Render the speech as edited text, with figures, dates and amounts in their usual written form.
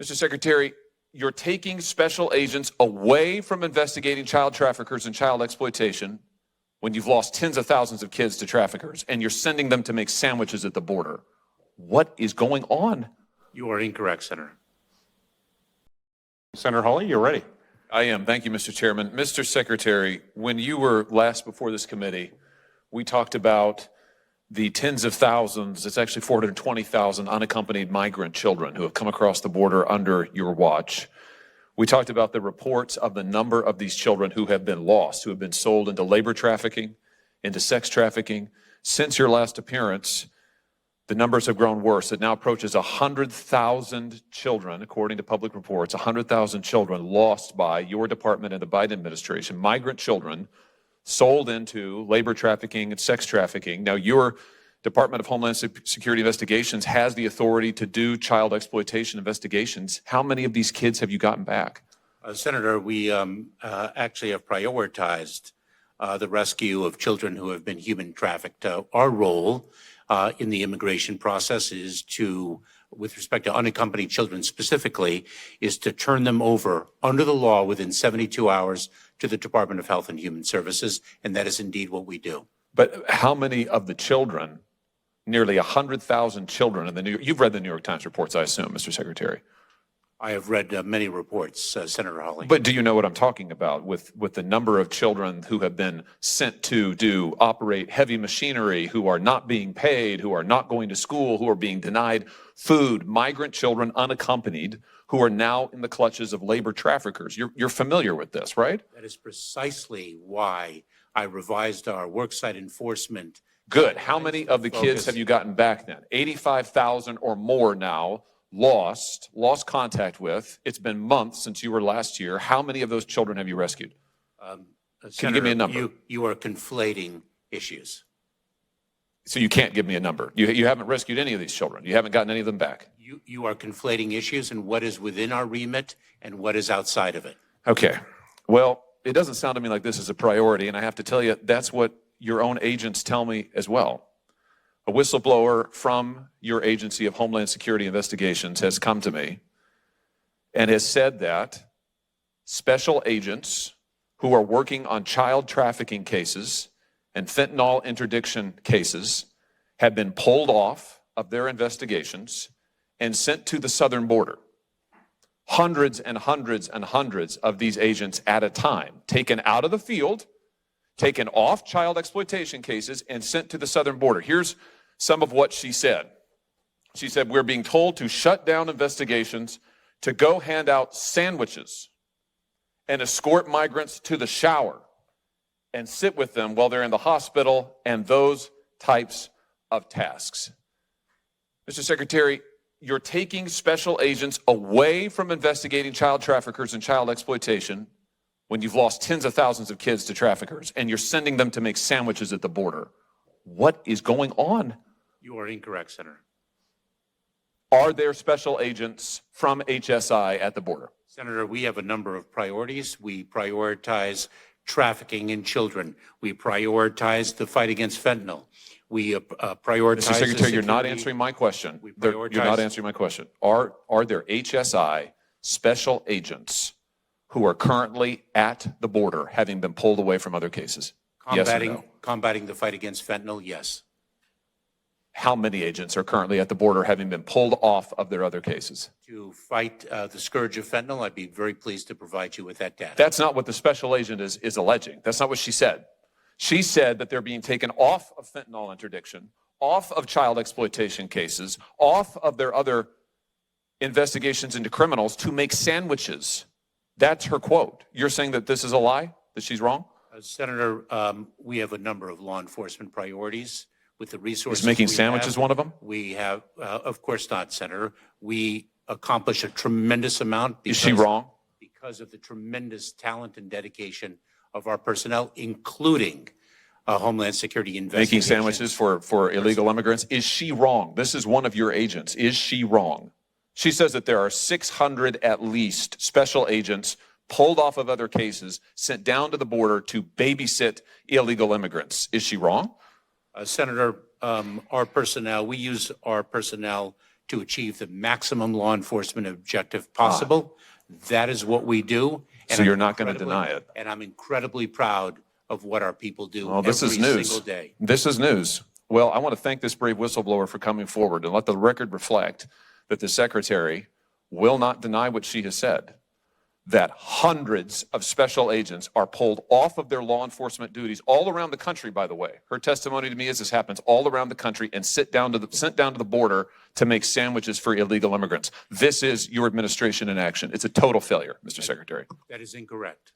Mr. Secretary, you're taking special agents away from investigating child traffickers and child exploitation when you've lost tens of thousands of kids to traffickers, and you're sending them to make sandwiches at the border. What is going on? You are incorrect, Senator. Senator Hawley, you're ready. I am. Thank you, Mr. Chairman. Mr. Secretary, when you were last before this committee, we talked about the tens of thousands, it's actually 420,000 unaccompanied migrant children who have come across the border under your watch. We talked about the reports of the number of these children who have been lost, who have been sold into labor trafficking, into sex trafficking. Since your last appearance, the numbers have grown worse. It now approaches 100,000 children, according to public reports, 100,000 children lost by your department and the Biden administration, migrant children sold into labor trafficking and sex trafficking. Now, your Department of Homeland Security Investigations has the authority to do child exploitation investigations. How many of these kids have you gotten back? Senator, we actually have prioritized the rescue of children who have been human trafficked. Our role in the immigration process is to, with respect to unaccompanied children specifically, is to turn them over under the law within 72 hours to the Department of Health and Human Services, and that is indeed what we do. But how many of the children, nearly 100,000 children in the New York, you've read the New York Times reports, I assume, Mr. Secretary. I have read many reports, Senator Hawley. But do you know what I'm talking about with the number of children who have been sent to operate heavy machinery, who are not being paid, who are not going to school, who are being denied food, migrant children unaccompanied, who are now in the clutches of labor traffickers? You're familiar with this, right? That is precisely why I revised our worksite enforcement. Good. How many of the kids have you gotten back then? 85,000 or more now. Lost contact with. It's been months since you were last here. How many of those children have you rescued? Can you give me a number? You are conflating issues. So you can't give me a number. You haven't rescued any of these children. You haven't gotten any of them back. You are conflating issues and what is within our remit and what is outside of it. Okay. Well, it doesn't sound to me like this is a priority, and I have to tell you, that's what your own agents tell me as well. A whistleblower from your agency of Homeland Security Investigations has come to me and has said that special agents who are working on child trafficking cases and fentanyl interdiction cases have been pulled off of their investigations and sent to the southern border. Hundreds and hundreds and hundreds of these agents at a time, taken out of the field, taken off child exploitation cases, and sent to the southern border. Here's some of what she said. She said, we're being told to shut down investigations, to go hand out sandwiches and escort migrants to the shower and sit with them while they're in the hospital, and those types of tasks. Mr. Secretary, you're taking special agents away from investigating child traffickers and child exploitation when you've lost tens of thousands of kids to traffickers, and you're sending them to make sandwiches at the border. What is going on? You are incorrect, Senator. Are there special agents from HSI at the border? Senator, we have a number of priorities. We prioritize trafficking in children. We prioritize the fight against fentanyl. We prioritize. Mr. Secretary, you're not answering my question. You're not answering my question. Are there HSI special agents who are currently at the border, having been pulled away from other cases? Yes or no? Combating the fight against fentanyl, yes. How many agents are currently at the border, having been pulled off of their other cases? To fight the scourge of fentanyl, I'd be very pleased to provide you with that data. That's not what the special agent is alleging. That's not what she said. She said that they're being taken off of fentanyl interdiction, off of child exploitation cases, off of their other investigations into criminals to make sandwiches. That's her quote. You're saying that this is a lie, that she's wrong? Senator, we have a number of law enforcement priorities with the resources. Is making sandwiches one of them? We have, of course not, Senator. We accomplish a tremendous amount. Is she wrong? Because of the tremendous talent and dedication of our personnel, including Homeland Security investigations. Making sandwiches for illegal immigrants. Is she wrong? This is one of your agents. Is she wrong? She says that there are 600 at least special agents pulled off of other cases, sent down to the border to babysit illegal immigrants. Is she wrong? Senator, our personnel, we use our personnel to achieve the maximum law enforcement objective possible. That is what we do. So you're not going to deny it? And I'm incredibly proud of what our people do Well, this is every news. single day. This is news. Well, I want to thank this brave whistleblower for coming forward and let the record reflect that the secretary will not deny what she has said, that hundreds of special agents are pulled off of their law enforcement duties all around the country, by the way. Her testimony to me is this happens all around the country and sent down to the border to make sandwiches for illegal immigrants. This is your administration in action. It's a total failure, Mr. Secretary. That is incorrect.